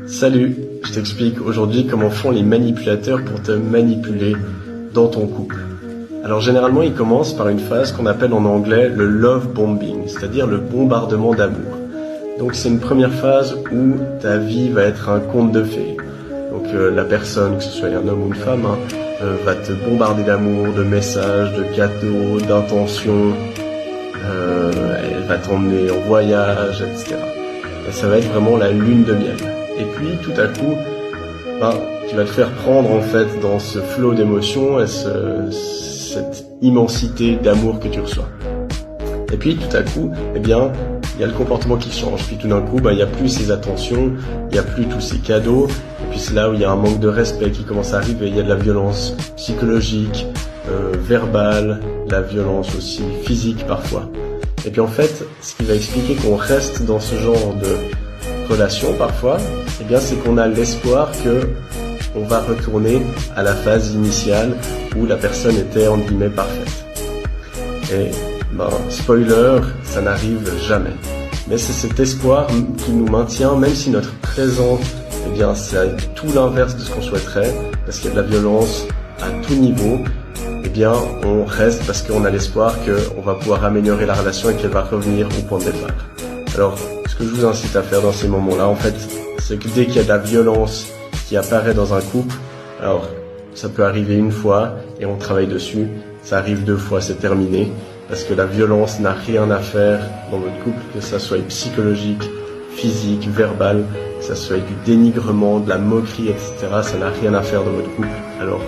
Salut, je t'explique aujourd'hui comment font les manipulateurs pour te manipuler dans ton couple. Alors généralement ils commencent par une phase qu'on appelle en anglais le love bombing, c'est-à-dire le bombardement d'amour. Donc c'est une première phase où ta vie va être un conte de fées. Donc la personne, que ce soit un homme ou une femme, va te bombarder d'amour, de messages, de cadeaux, d'intentions, elle va t'emmener en voyage, etc. Et ça va être vraiment la lune de miel. Et puis tout à coup, tu vas te faire prendre en fait dans ce flot d'émotions et cette immensité d'amour que tu reçois. Et puis tout à coup, il y a le comportement qui change. Puis tout d'un coup, il n'y a plus ces attentions, il n'y a plus tous ces cadeaux. Et puis c'est là où il y a un manque de respect qui commence à arriver. Il y a de la violence psychologique, verbale, la violence aussi physique parfois. Et puis en fait, ce qui va expliquer qu'on reste dans ce genre de relation parfois, c'est qu'on a l'espoir que on va retourner à la phase initiale où la personne était en guillemets parfaite. Et spoiler, ça n'arrive jamais. Mais c'est cet espoir qui nous maintient, même si notre présent, c'est tout l'inverse de ce qu'on souhaiterait, parce qu'il y a de la violence à tout niveau. On reste parce qu'on a l'espoir qu'on va pouvoir améliorer la relation et qu'elle va revenir au point de départ. Alors, ce que je vous incite à faire dans ces moments-là, en fait, c'est que dès qu'il y a de la violence qui apparaît dans un couple, alors, ça peut arriver une fois et on travaille dessus, ça arrive 2 fois, c'est terminé, parce que la violence n'a rien à faire dans votre couple, que ça soit psychologique, physique, verbal, que ça soit du dénigrement, de la moquerie, etc., ça n'a rien à faire dans votre couple. Alors,